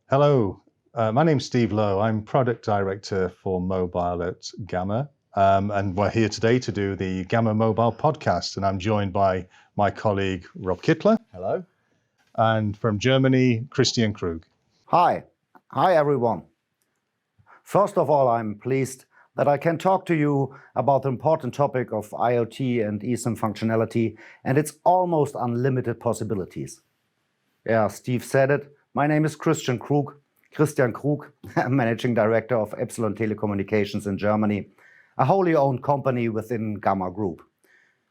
Hello, my name's Steve Lowe. I'm Product Director for Mobile at Gamma. And we're here today to do the Gamma Mobile podcast. And I'm joined by my colleague, Rob Kittler. Hello. And from Germany, Christian Krug. Hi. Hi, everyone. First of all, I'm pleased that I can talk to you about the important topic of IoT and eSIM functionality and its almost unlimited possibilities. Yeah, Steve said it. My name is Christian Krug. I'm Managing Director of Epsilon Telecommunications in Germany, a wholly owned company within Gamma Group.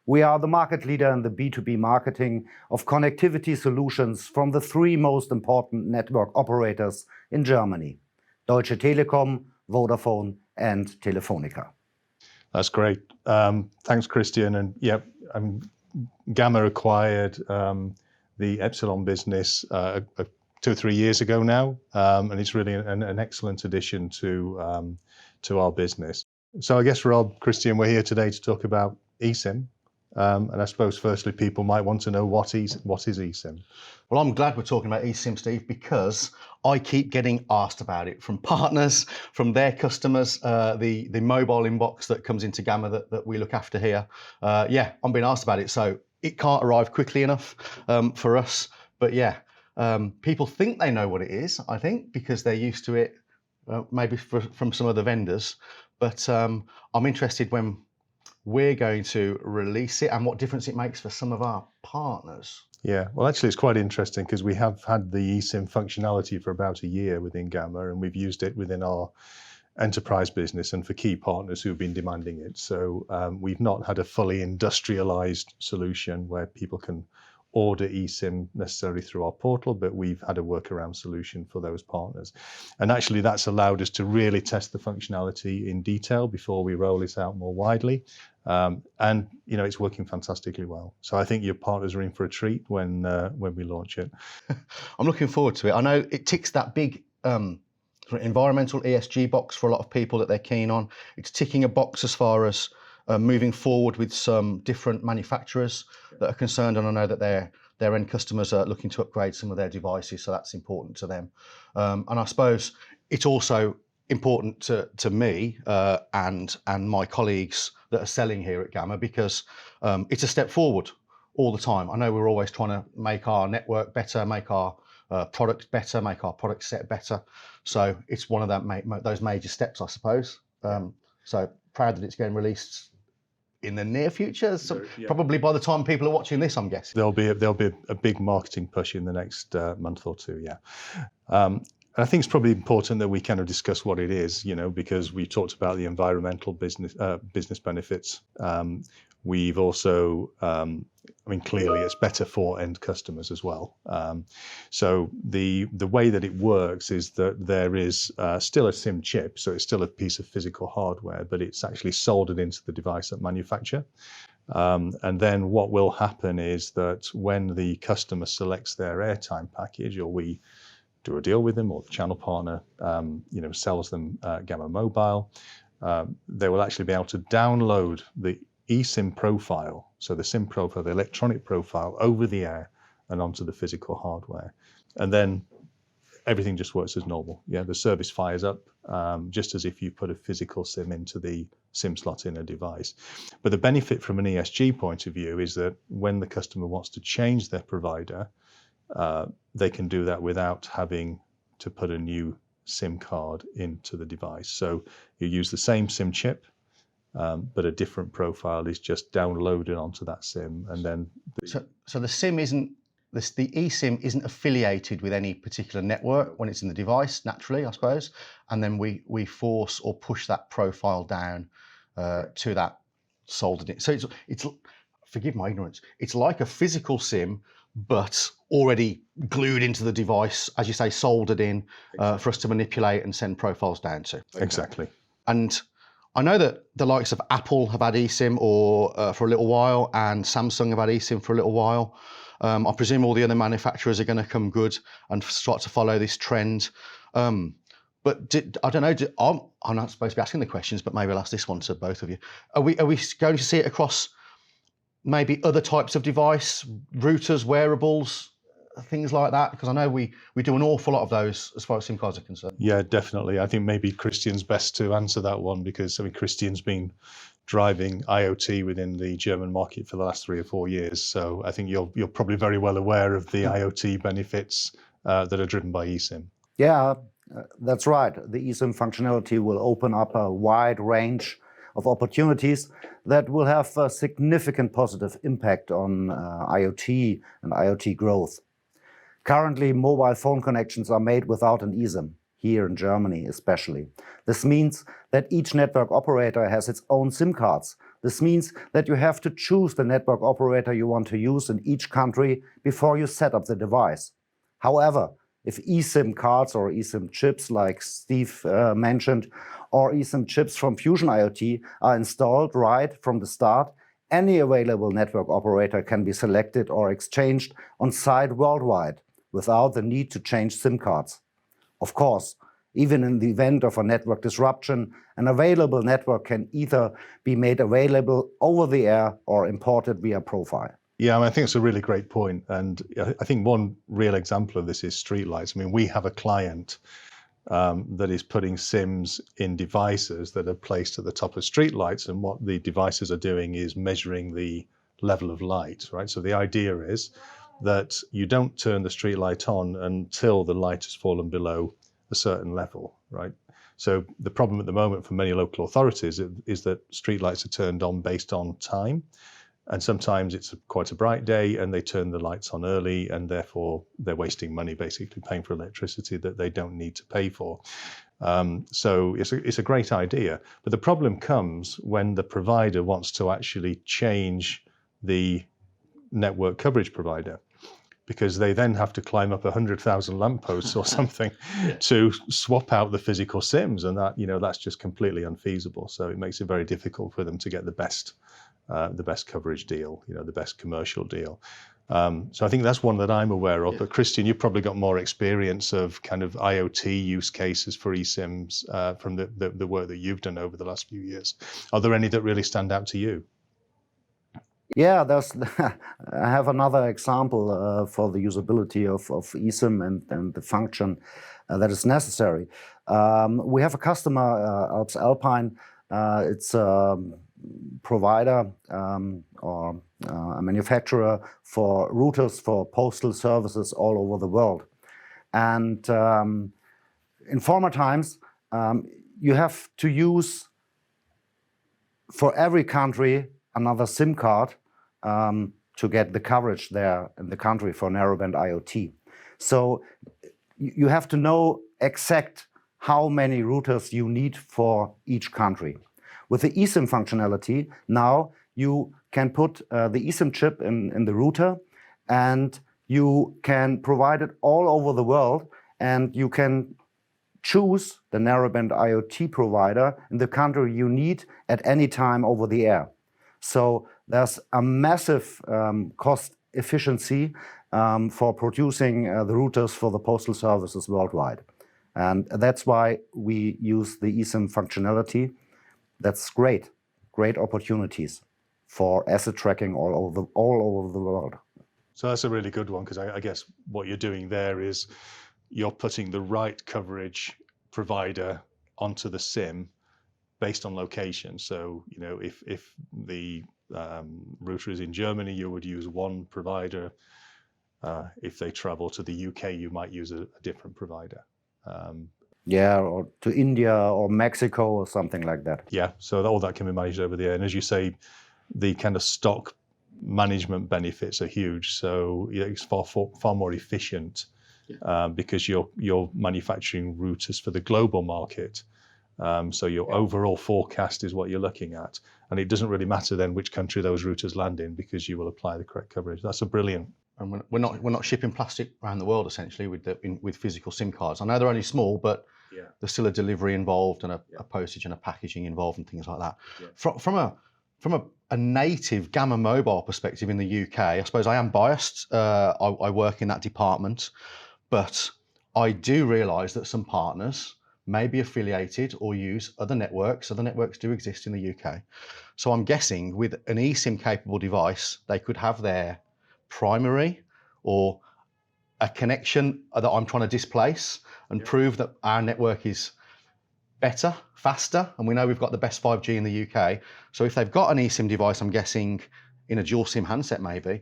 We are the market leader in the B2B marketing of connectivity solutions from the three most important network operators in Germany: Deutsche Telekom, Vodafone, and Telefonica. That's great. Thanks, Christian. And Gamma acquired the Epsilon business 2 or 3 years ago now, and it's really an excellent addition to our business. So I guess, Rob, Christian, we're here today to talk about eSIM. And I suppose firstly, people might want to know what is eSIM? Well, I'm glad we're talking about eSIM, Steve, because I keep getting asked about it from partners, from their customers, the mobile inbox that comes into Gamma that we look after here. I'm being asked about it, so it can't arrive quickly enough for us. But people think they know what it is, I think, because they're used to it, maybe from some other vendors. But I'm interested when we're going to release it and what difference it makes for some of our partners. Yeah, well, actually, it's quite interesting because we have had the eSIM functionality for about a year within Gamma, and we've used it within our enterprise business and for key partners who've been demanding it. So we've not had a fully industrialized solution where people can order eSIM necessarily through our portal, but we've had a workaround solution for those partners. And actually that's allowed us to really test the functionality in detail before we roll it out more widely. And it's working fantastically well. So I think your partners are in for a treat when we launch it. I'm looking forward to it. I know it ticks that big environmental ESG box for a lot of people that they're keen on. It's ticking a box as far as moving forward with some different manufacturers that are concerned, and I know that their end customers are looking to upgrade some of their devices, so that's important to them. And I suppose it's also important to me and my colleagues that are selling here at Gamma, because it's a step forward all the time. I know we're always trying to make our network better, make our product better, make our product set better. So it's one of those major steps, I suppose. So proud that it's getting released in the near future. So probably by the time people are watching this, I'm guessing. There'll be a big marketing push in the next month or two, yeah. And I think it's probably important that we kind of discuss what it is, because we talked about the environmental business benefits. We've also, clearly it's better for end customers as well. So the way that it works is that there is still a SIM chip, so it's still a piece of physical hardware, but it's actually soldered into the device at manufacture. And then what will happen is that when the customer selects their airtime package, or we do a deal with them, or the channel partner, sells them Gamma Mobile, they will actually be able to download the eSIM profile, so the SIM profile, the electronic profile, over the air and onto the physical hardware. And then everything just works as normal. Yeah, the service fires up just as if you put a physical SIM into the SIM slot in a device. But the benefit from an ESG point of view is that when the customer wants to change their provider, they can do that without having to put a new SIM card into the device. So you use the same SIM chip, but a different profile is just downloaded onto that SIM, and then so the SIM the eSIM isn't affiliated with any particular network when it's in the device, naturally, I suppose, and then we force or push that profile down to that soldered in. So it's forgive my ignorance, it's like a physical SIM, but already glued into the device, as you say, soldered in, for us to manipulate and send profiles down to. Exactly. And I know that the likes of Apple have had eSIM for a little while, and Samsung have had eSIM for a little while. I presume all the other manufacturers are going to come good and start to follow this trend. But I don't know, I'm not supposed to be asking the questions, but maybe I'll ask this one to both of you. Are we going to see it across maybe other types of device, routers, wearables, things like that? Because I know we do an awful lot of those as far as SIM cards are concerned. Yeah, definitely. I think maybe Christian's best to answer that one, because I mean Christian's been driving IoT within the German market for the last 3 or 4 years. So I think you're probably very well aware of the IoT benefits that are driven by eSIM. Yeah, that's right. The eSIM functionality will open up a wide range of opportunities that will have a significant positive impact on IoT and IoT growth. Currently, mobile phone connections are made without an eSIM, here in Germany especially. This means that each network operator has its own SIM cards. This means that you have to choose the network operator you want to use in each country before you set up the device. However, if eSIM cards or eSIM chips, like Steve mentioned, or eSIM chips from Fusion IoT are installed right from the start, any available network operator can be selected or exchanged on site worldwide without the need to change SIM cards. Of course, even in the event of a network disruption, an available network can either be made available over the air or imported via profile. Yeah, I mean, I think it's a really great point. And I think one real example of this is streetlights. I mean, we have a client that is putting SIMs in devices that are placed at the top of streetlights. And what the devices are doing is measuring the level of light, right? So the idea is that you don't turn the streetlight on until the light has fallen below a certain level, right? So the problem at the moment for many local authorities is that streetlights are turned on based on time. And sometimes it's quite a bright day and they turn the lights on early, and therefore they're wasting money, basically paying for electricity that they don't need to pay for. So it's a great idea. But the problem comes when the provider wants to actually change the network coverage provider, because they then have to climb up 100,000 lampposts or something to swap out the physical SIMs. And that, that's just completely unfeasible. So it makes it very difficult for them to get the best coverage deal, the best commercial deal. So I think that's one that I'm aware of. But Christian, you've probably got more experience of kind of IoT use cases for eSIMs from the work that you've done over the last few years. Are there any that really stand out to you? Yeah, I have another example for the usability of eSIM and the function that is necessary. We have a customer, Alps Alpine. It's a provider or a manufacturer for routers for postal services all over the world. And in former times, you have to use for every country another SIM card to get the coverage there in the country for narrowband IoT. So you have to know exact how many routers you need for each country. With the eSIM functionality, now you can put the eSIM chip in the router, and you can provide it all over the world, and you can choose the narrowband IoT provider in the country you need at any time over the air. So there's a massive cost efficiency for producing the routers for the postal services worldwide. And that's why we use the eSIM functionality. That's great opportunities for asset tracking all over the world. So that's a really good one, because I guess what you're doing there is you're putting the right coverage provider onto the SIM based on location. So, if the router is in Germany, you would use one provider. If they travel to the UK, you might use a different provider. Yeah, or to India or Mexico or something like that. Yeah, so all that can be managed over the air. And as you say, the kind of stock management benefits are huge. So it's far more efficient because you're manufacturing routers for the global market. So your overall forecast is what you're looking at. And it doesn't really matter then which country those routers land in, because you will apply the correct coverage. That's a brilliant. And we're not shipping plastic around the world essentially with physical SIM cards. I know they're only small, but there's still a delivery involved and a postage and a packaging involved and things like that. Yeah. From a native Gamma Mobile perspective in the UK, I suppose I am biased. I work in that department, but I do realise that some partners may be affiliated or use other networks. Other networks do exist in the UK. So I'm guessing with an eSIM capable device, they could have their primary or a connection that I'm trying to displace and prove that our network is better, faster, and we know we've got the best 5G in the UK. So if they've got an eSIM device, I'm guessing in a dual SIM handset maybe,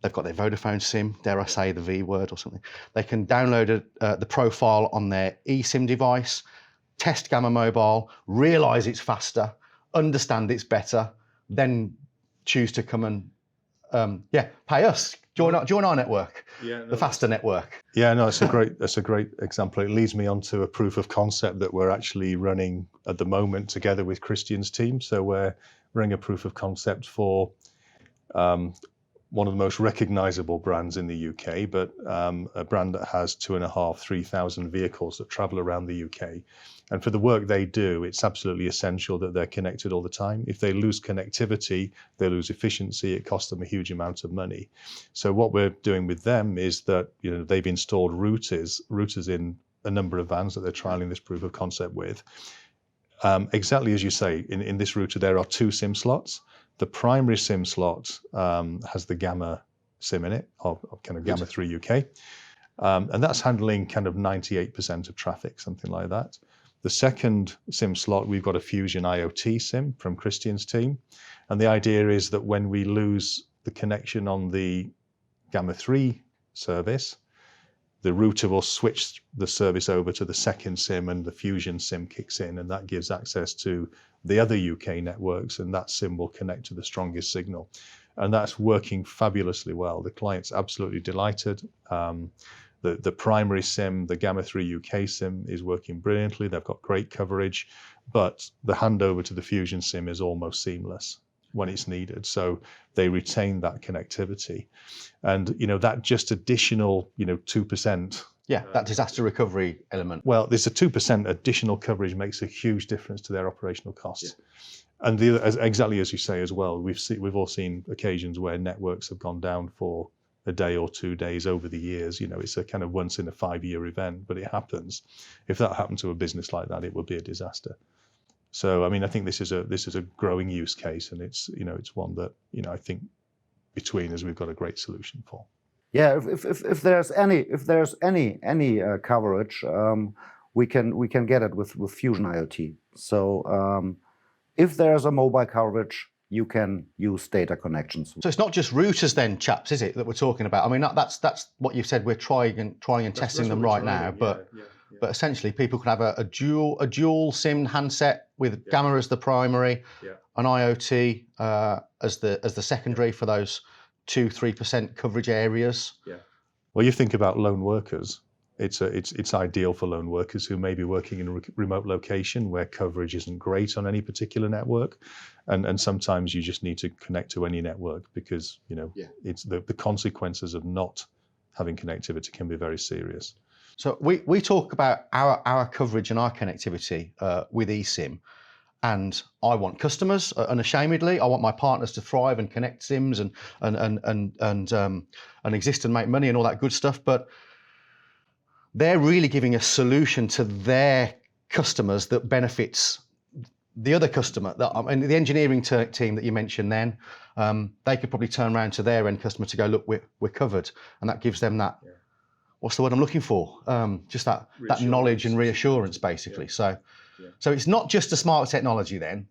they've got their Vodafone SIM, dare I say the V word or something. They can download the profile on their eSIM device, test Gamma Mobile, realise it's faster, understand it's better, then choose to come and pay us. Join our network, the faster network. Yeah, no, that's a great example. It leads me on to a proof of concept that we're actually running at the moment together with Christian's team. So we're running a proof of concept for one of the most recognizable brands in the UK, but a brand that has 2,500, 3,000 vehicles that travel around the UK. And for the work they do, it's absolutely essential that they're connected all the time. If they lose connectivity, they lose efficiency. It costs them a huge amount of money. So what we're doing with them is that they've installed routers in a number of vans that they're trialing this proof of concept with. Exactly as you say, in this router there are 2 SIM slots. The primary SIM slot has the Gamma SIM in it, of kind of Gamma 3 UK. And that's handling kind of 98% of traffic, something like that. The second SIM slot, we've got a Fusion IoT SIM from Christian's team. And the idea is that when we lose the connection on the Gamma 3 service, the router will switch the service over to the second SIM and the Fusion SIM kicks in, and that gives access to the other UK networks, and that SIM will connect to the strongest signal. And that's working fabulously well. The client's absolutely delighted. The primary SIM, the Gamma 3 UK SIM, is working brilliantly. They've got great coverage, but the handover to the Fusion SIM is almost seamless when it's needed. So they retain that connectivity. And that just additional 2%. Yeah, that disaster recovery element. Well, there's a 2% additional coverage makes a huge difference to their operational costs. Yeah. And the other, exactly as you say as well, we've all seen occasions where networks have gone down for a day or 2 days over the years. It's a kind of once in a 5-year event, but it happens. If that happened to a business like that, it would be a disaster. So, I think this is a growing use case, and it's one that I think between us we've got a great solution for. Yeah, if there's any coverage, we can get it with Fusion IoT. So if there's a mobile coverage, you can use data connections. So it's not just routers then, chaps, is it, that we're talking about? That's what you've said. We're trying and testing them right now, but essentially people can have a dual SIM handset with Gamma as the primary, and IoT as the secondary for those 2-3% coverage areas. Yeah. Well, you think about lone workers. It's ideal for lone workers who may be working in a remote location where coverage isn't great on any particular network, and sometimes you just need to connect to any network because it's the consequences of not having connectivity can be very serious. So we talk about our coverage and our connectivity with eSIM. And I want customers, unashamedly. I want my partners to thrive and connect SIMs and exist and make money and all that good stuff. But they're really giving a solution to their customers that benefits the other customer. The engineering team that you mentioned then, they could probably turn around to their end customer to go, look, we're covered. And that gives them that, what's the word I'm looking for? Just that knowledge and reassurance, basically. Yeah. So it's not just a smart technology then,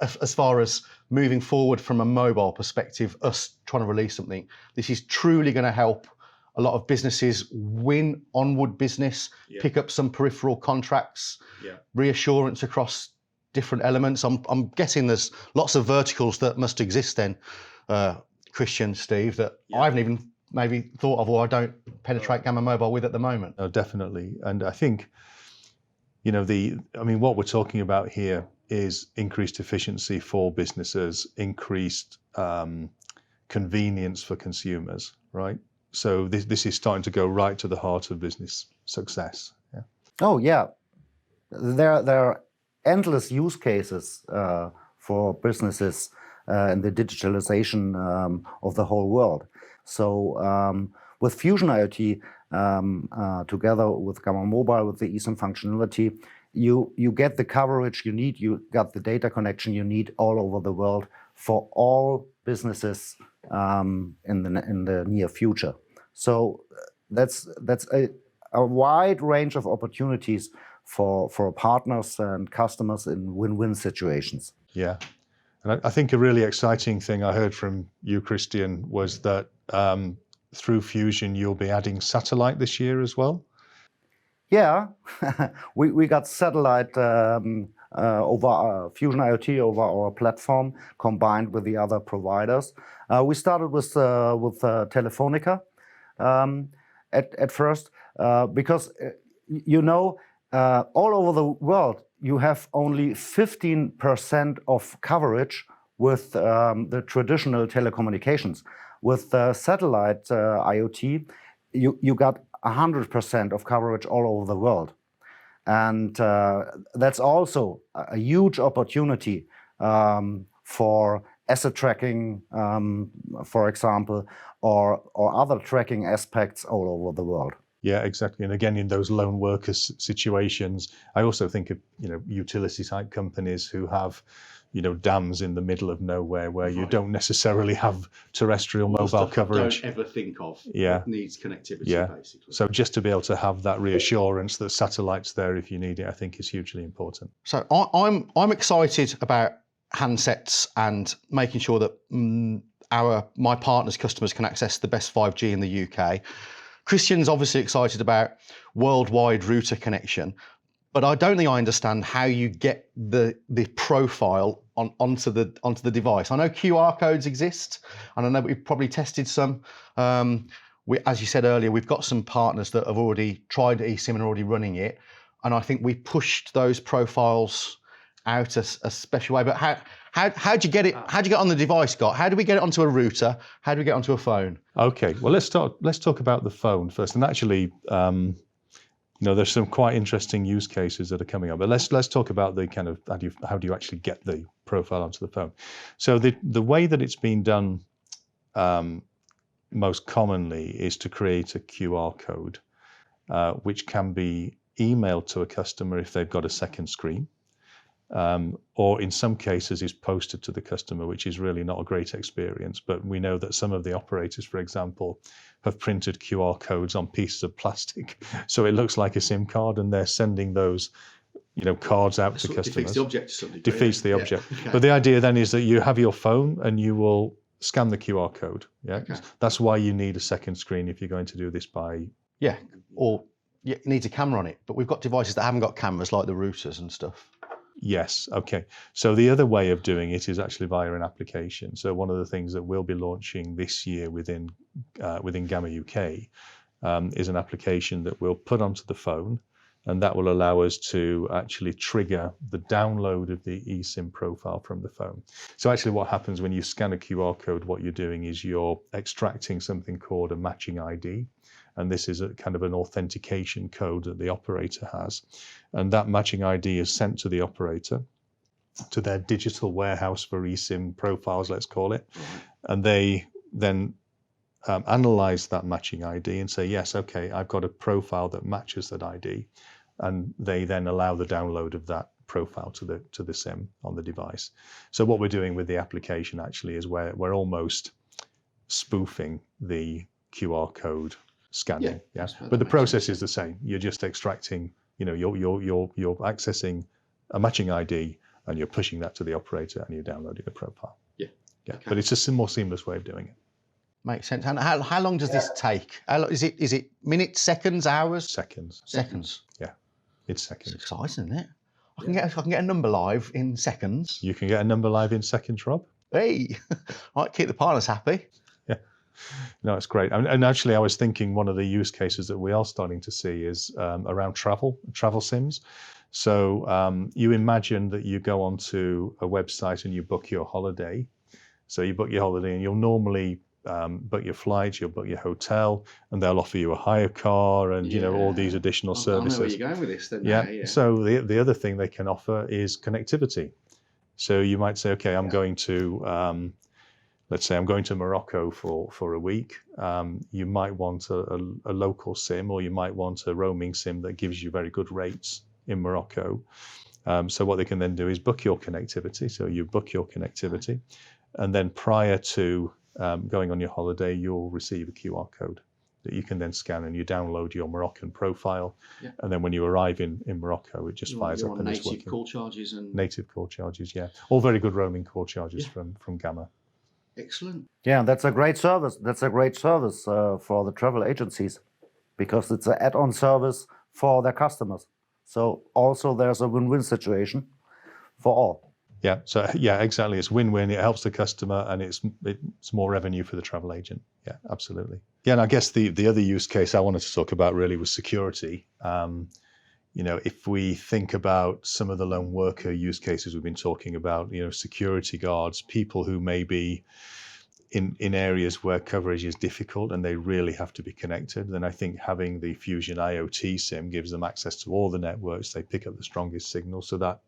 as far as moving forward from a mobile perspective, us trying to release something. This is truly going to help a lot of businesses win onward business, pick up some peripheral contracts, reassurance across different elements. I'm guessing there's lots of verticals that must exist then, Christian, Steve, that I haven't even maybe thought of or I don't penetrate Gamma Mobile with at the moment. No, definitely. And I think what we're talking about here is increased efficiency for businesses, increased convenience for consumers, right? So this is starting to go right to the heart of business success. Yeah. Oh yeah, there are endless use cases for businesses in the digitalization of the whole world. So with Fusion IoT, together with Gamma Mobile, with the eSIM functionality, you get the coverage you need, you got the data connection you need all over the world for all businesses in the near future. So that's a wide range of opportunities for partners and customers in win-win situations. Yeah. And I think a really exciting thing I heard from you, Christian, was that through Fusion, you'll be adding satellite this year as well. Yeah, we got satellite over Fusion IoT over our platform combined with the other providers. We started with Telefonica at first because all over the world you have only 15% of coverage with the traditional telecommunications. With satellite IoT, you got 100% of coverage all over the world. And that's also a huge opportunity for asset tracking, for example, or other tracking aspects all over the world. Yeah, exactly. And again, in those lone worker situations, I also think of, utility type companies who have, dams in the middle of nowhere where you don't necessarily have terrestrial mobile coverage. Don't ever think of. Yeah. It needs connectivity, Yeah. basically. So just to be able to have that reassurance that satellite's there if you need it, I think is hugely important. So I'm excited about handsets and making sure that my partners' customers can access the best 5G in the UK. Christian's obviously excited about worldwide router connection, but I don't think I understand how you get the profile onto the device. I know QR codes exist, and I know we've probably tested some. As you said earlier, we've got some partners that have already tried eSIM and are already running it, and I think we pushed those profiles out a special way. But how'd you get it? How'd you get on the device, Scott? How do we get it onto a router? How do we get onto a phone? Okay, well let's talk about the phone first. And actually, there's some quite interesting use cases that are coming up. But let's talk about the kind of how do you actually get the profile onto the phone. So the way that it's been done most commonly is to create a QR code, which can be emailed to a customer if they've got a second screen. Or in some cases is posted to the customer, which is really not a great experience. But we know that some of the operators, for example, have printed QR codes on pieces of plastic, so it looks like a SIM card, and they're sending those, cards out to customers. Defeats the object to some degree. Defeats the object. Okay. But the idea then is that you have your phone and you will scan the QR code. Yeah, okay. That's why you need a second screen if you're going to do this by. Yeah, or it needs a camera on it. But we've got devices that haven't got cameras, like the routers and stuff. Yes. Okay. So the other way of doing it is actually via an application. So one of the things that we'll be launching this year within Gamma UK is an application that we'll put onto the phone, and that will allow us to actually trigger the download of the eSIM profile from the phone. So actually what happens when you scan a QR code, what you're doing is you're extracting something called a matching ID. And this is a kind of an authentication code that the operator has. And that matching ID is sent to the operator, to their digital warehouse for eSIM profiles, let's call it. And they then analyze that matching ID and say, yes, okay, I've got a profile that matches that ID. And they then allow the download of that profile to the SIM on the device. So what we're doing with the application actually is we're almost spoofing the QR code scanning. Yeah. But the process is the same. You're just extracting, you're accessing a matching ID and you're pushing that to the operator and you're downloading the profile. Yeah. Okay. But it's a more seamless way of doing it. Makes sense. And how long does this take? Is it minutes, seconds, hours? Seconds. Seconds. Yeah. It's seconds. It's exciting, isn't it? I can get a number live in seconds. You can get a number live in seconds, Rob. Hey, might keep the partners happy. No, it's great. And actually, I was thinking one of the use cases that we are starting to see is around travel SIMs. So you imagine that you go onto a website and you book your holiday. So you book your holiday and you'll normally book your flights, you'll book your hotel, and they'll offer you a hire car and all these additional services. I know where you're going with this then. Yeah. So the other thing they can offer is connectivity. So you might say, okay, I'm going to let's say I'm going to Morocco for a week. You might want a local SIM, or you might want a roaming SIM that gives you very good rates in Morocco. So what they can then do is book your connectivity. So you book your connectivity, and then prior to going on your holiday, you'll receive a QR code. that you can then scan, and you download your Moroccan profile. Yeah. And then when you arrive in Morocco, it just You're fires on up and it's native working. call charges and Native call charges, yeah. All very good roaming call charges Yeah. from Gamma. excellent. Yeah, that's a great service. That's a great service for the travel agencies, because it's an add-on service for their customers. So also there's a win-win situation for all. Yeah, so yeah, exactly. It's win-win. It helps the customer, and it's more revenue for the travel agent. Yeah, absolutely. Yeah, and I guess the other use case I wanted to talk about really was security. You know, if we think about some of the lone worker use cases we've been talking about, you know, security guards, people who may be in areas where coverage is difficult and they really have to be connected, then I think having the Fusion IoT SIM gives them access to all the networks. They pick up the strongest signal, so that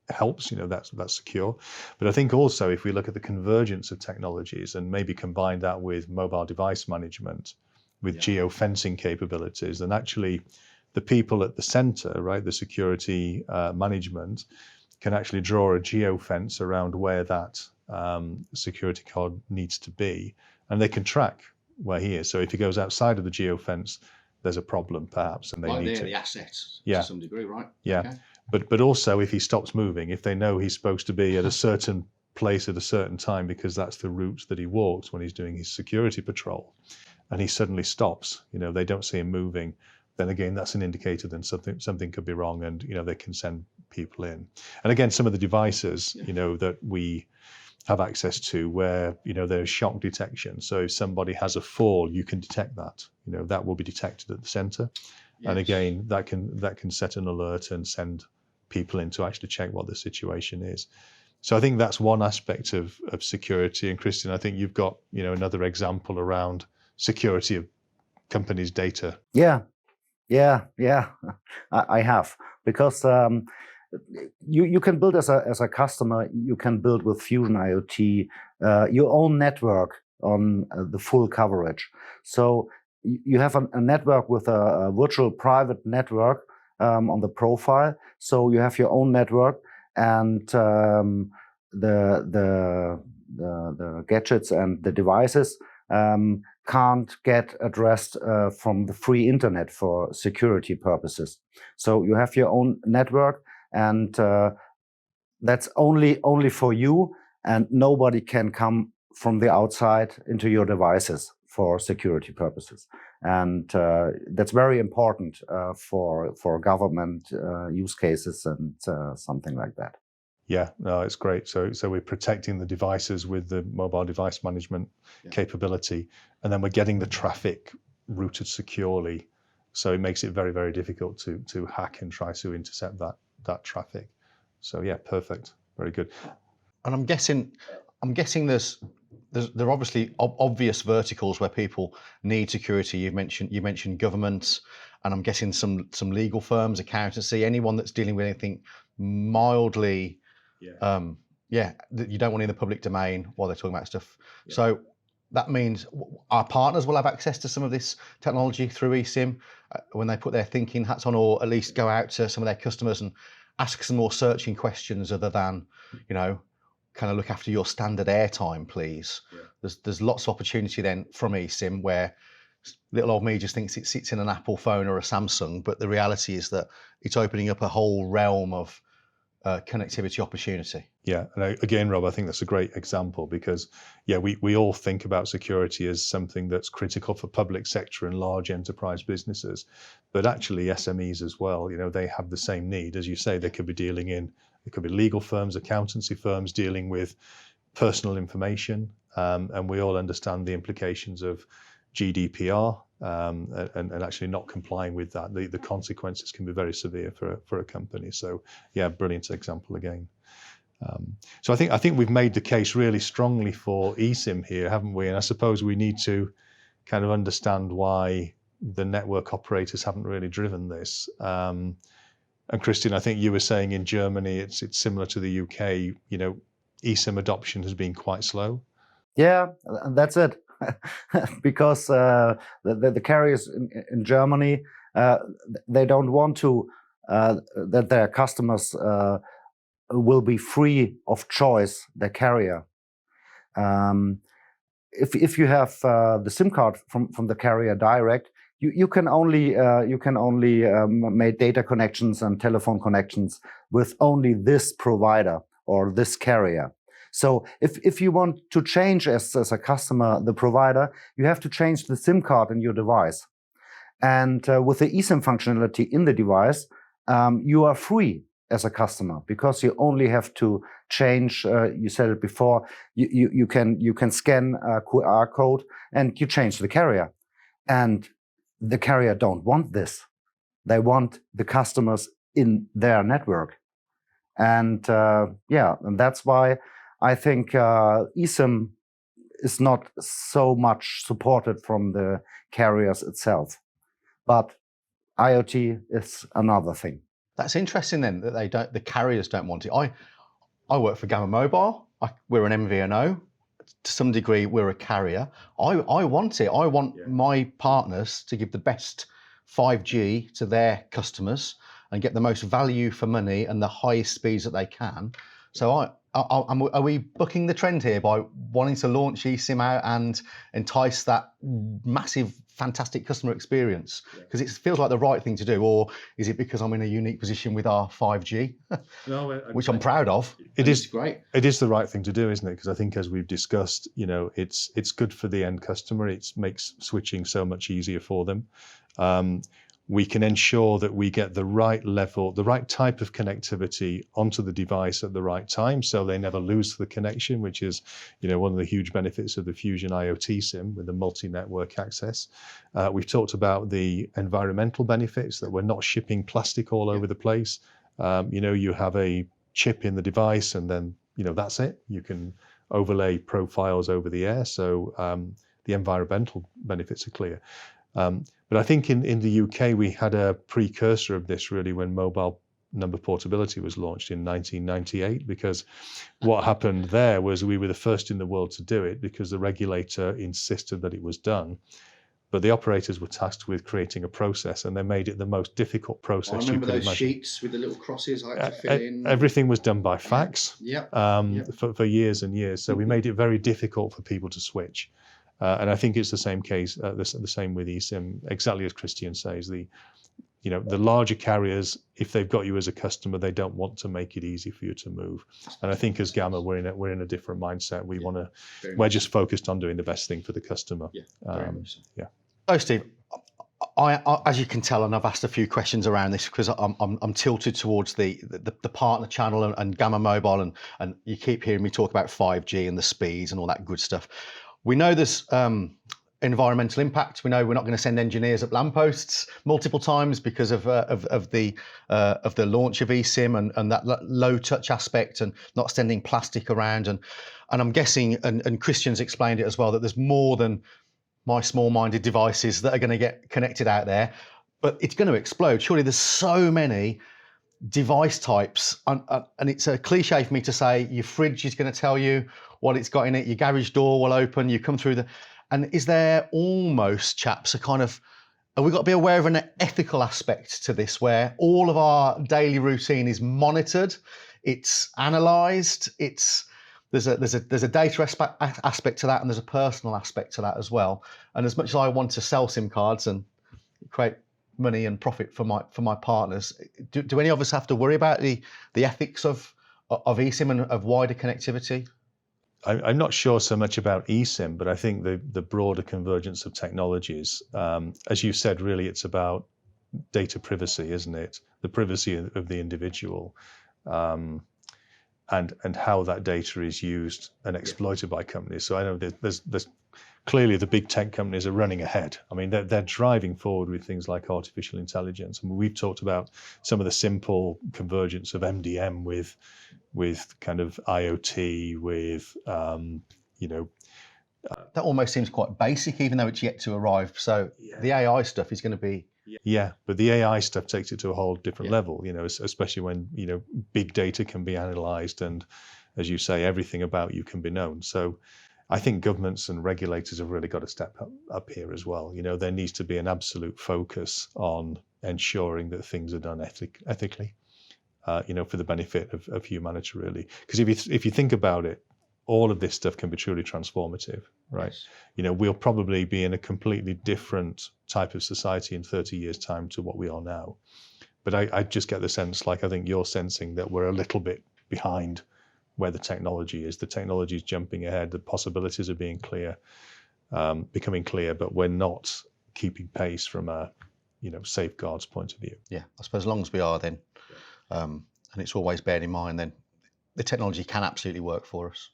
helps, you know, that's secure. But I think also if we look at the convergence of technologies and maybe combine that with mobile device management, with geofencing capabilities, then actually the people at the center, right, the security management, can actually draw a geofence around where that security card needs to be, and they can track where he is. So if he goes outside of the geofence, there's a problem perhaps, and they Like need they're to. the assets Yeah. to some degree, right? Yeah. Okay. But also if he stops moving, if they know he's supposed to be at a certain place at a certain time because that's the route that he walks when he's doing his security patrol, and he suddenly stops, you know, they don't see him moving, then again that's an indicator that something could be wrong, and you know they can send people in. And again, some of the devices, you know, that we have access to where, you know, there's shock detection. So if somebody has a fall, you can detect that. You know, that will be detected at the center. And Yes. again, that can set an alert and send people in to actually check what the situation is. So I think that's one aspect of security. And Christian, I think you've got, you know, another example around security of companies' data. Yeah, I have, because you can build as a customer. You can build with Fusion IoT your own network on the full coverage. So you have a network with a virtual private network on the profile. So you have your own network, and the gadgets and the devices can't get addressed from the free internet for security purposes. So you have your own network, and that's only for you, and nobody can come from the outside into your devices for security purposes. And that's very important for government use cases and something like that. Yeah, no, it's great. So we're protecting the devices with the mobile device management capability, and then we're getting the traffic routed securely. So it makes it very, very difficult to hack and try to intercept that traffic. So yeah, perfect, very good. And I'm guessing there are obviously obvious verticals where people need security. You mentioned governments, and I'm guessing some legal firms, accountancy, anyone that's dealing with anything mildly, that you don't want in the public domain while they're talking about stuff. Yeah. So that means our partners will have access to some of this technology through eSim when they put their thinking hats on, or at least go out to some of their customers and ask some more searching questions other than, you know, kind of look after your standard airtime, please. Yeah. There's lots of opportunity then from eSim where little old me just thinks it sits in an Apple phone or a Samsung, but the reality is that it's opening up a whole realm of connectivity opportunity. Yeah, and again, Rob, I think that's a great example because, yeah, we all think about security as something that's critical for public sector and large enterprise businesses, but actually SMEs as well, you know, they have the same need. As you say, they could be it could be legal firms, accountancy firms dealing with personal information, and we all understand the implications of GDPR, and actually not complying with that. The consequences can be very severe for a company. So yeah, brilliant example again. So I think we've made the case really strongly for eSIM here, haven't we? And I suppose we need to kind of understand why the network operators haven't really driven this. And Christian, I think you were saying in Germany it's similar to the UK. You know, eSIM adoption has been quite slow. Yeah, that's it. Because the carriers in Germany, they don't want to that their customers will be free of choice, the carrier. if you have the SIM card from the carrier direct, you can only make data connections and telephone connections with only this provider or this carrier. So if you want to change as a customer the provider, you have to change the SIM card in your device. And with the eSIM functionality in the device, you are free as a customer because you only have to change. You said it before. You can scan a QR code and you change the carrier. And the carrier don't want this. They want the customers in their network. And and that's why I think eSIM is not so much supported from the carriers itself. But IoT is another thing. That's interesting then that the carriers don't want it. I work for Gamma Mobile. We're an MVNO. To some degree, we're a carrier. I want it. I want my partners to give the best 5G to their customers and get the most value for money and the highest speeds that they can. So are we bucking the trend here by wanting to launch eSIM out and entice that massive, fantastic customer experience? Because it feels like the right thing to do, or is it because I'm in a unique position with our 5G, which I'm proud of? It is great. It is the right thing to do, isn't it? Because I think, as we've discussed, it's good for the end customer. It makes switching so much easier for them. We can ensure that we get the right level, the right type of connectivity onto the device at the right time, so they never lose the connection, which is, one of the huge benefits of the Fusion IoT SIM with the multi-network access. We've talked about the environmental benefits, that we're not shipping plastic all over the place. You have a chip in the device, and then that's it. You can overlay profiles over the air, so the environmental benefits are clear. But I think in the UK, we had a precursor of this really when mobile number portability was launched in 1998, because what happened there was we were the first in the world to do it because the regulator insisted that it was done. But the operators were tasked with creating a process, and they made it the most difficult process you could imagine. I remember those sheets with the little crosses I had to fill in. Everything was done by fax for years and years. So we made it very difficult for people to switch. And I think it's the same case, the same with eSIM, exactly as Christian says. The larger carriers, if they've got you as a customer, they don't want to make it easy for you to move. And I think as Gamma, we're in a different mindset. We're just focused on doing the best thing for the customer. So Steve, I as you can tell, and I've asked a few questions around this because I'm tilted towards the partner channel and Gamma Mobile, and you keep hearing me talk about 5G and the speeds and all that good stuff. We know there's environmental impact. We know we're not going to send engineers up lampposts multiple times because of the launch of eSIM and that low touch aspect, and not sending plastic around. And I'm guessing, and Christian's explained it as well, that there's more than my small-minded devices that are going to get connected out there, but it's going to explode. Surely there's so many device types, and it's a cliche for me to say your fridge is going to tell you what it's got in it, your garage door will open, you come through and is there almost, chaps, have we got to be aware of an ethical aspect to this, where all of our daily routine is monitored, it's analysed, there's a data aspect to that, and there's a personal aspect to that as well. And as much as I want to sell SIM cards and create money and profit for my partners, do any of us have to worry about the ethics of eSIM and of wider connectivity? I'm not sure so much about eSIM, but I think the broader convergence of technologies, as you said, really it's about data privacy, isn't it? The privacy of the individual, and how that data is used and exploited by companies. So I know there's clearly the big tech companies are running ahead. I mean, they're driving forward with things like artificial intelligence. I mean, we've talked about some of the simple convergence of MDM with kind of IoT, with that almost seems quite basic, even though it's yet to arrive. So the AI stuff is going to be. Yeah, but the AI stuff takes it to a whole different level, especially when, big data can be analyzed, and as you say, everything about you can be known. So I think governments and regulators have really got to step up here as well. There needs to be an absolute focus on ensuring that things are done ethically, for the benefit of humanity, really. Because if you think about it, all of this stuff can be truly transformative, right? Yes. You know, we'll probably be in a completely different type of society in 30 years' time to what we are now. But I just get the sense, like I think you're sensing, that we're a little bit behind where the technology is. The technology is jumping ahead. The possibilities are being clear, becoming clear, but we're not keeping pace from a, you know, safeguards point of view. Yeah, I suppose as long as we are then, and it's always bearing in mind then, the technology can absolutely work for us.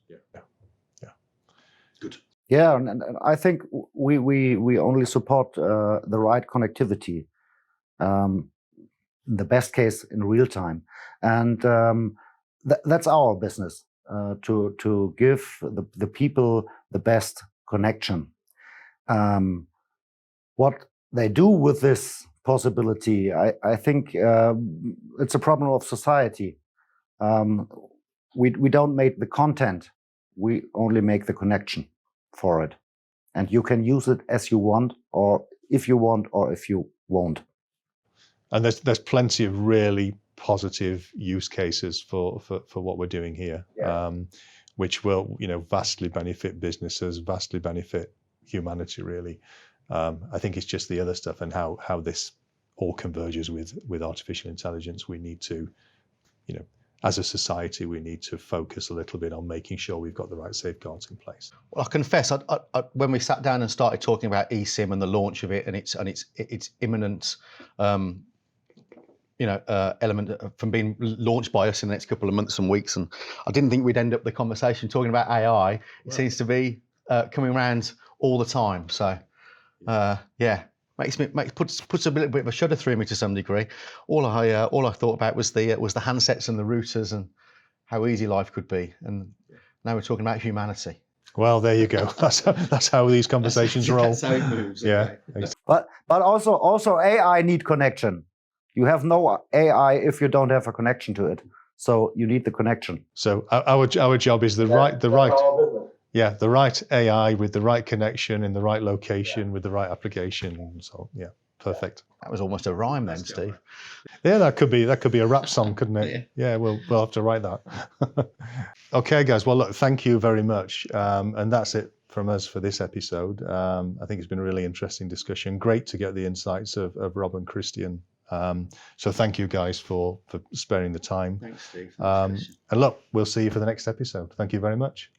Good. Yeah, and I think we only support the right connectivity, the best case in real time, and that's our business, to give the people the best connection. What they do with this possibility, I think it's a problem of society. We don't make the content, we only make the connection for it. And you can use it as you want, or if you want, or if you won't. And there's plenty of really positive use cases for what we're doing here, which will, you know, vastly benefit businesses, vastly benefit humanity, really. I think it's just the other stuff and how this all converges with artificial intelligence. We need to, you know, as a society, we need to focus a little bit on making sure we've got the right safeguards in place. Well, I confess, when we sat down and started talking about eSim and the launch of it and its imminent, element from being launched by us in the next couple of months and weeks, and I didn't think we'd end up the conversation talking about AI. It seems to be coming around all the time. So, puts a little bit of a shudder through me to some degree. All I thought about was the handsets and the routers and how easy life could be, and now we're talking about humanity. Well, there you go. That's how these conversations roll. That's how it moves. Yeah. Okay. But also AI need connection. You have no AI if you don't have a connection to it. So you need the connection. So our job is the right AI with the right connection in the right location with the right application. So yeah, perfect. That was almost a rhyme then, Steve. Yeah, that could be a rap song, couldn't it? Yeah, we'll have to write that. Okay, guys. Well, look, thank you very much. And that's it from us for this episode. I think it's been a really interesting discussion. Great to get the insights of Rob and Christian. So thank you guys for sparing the time. Thanks, Steve. And look, we'll see you for the next episode. Thank you very much.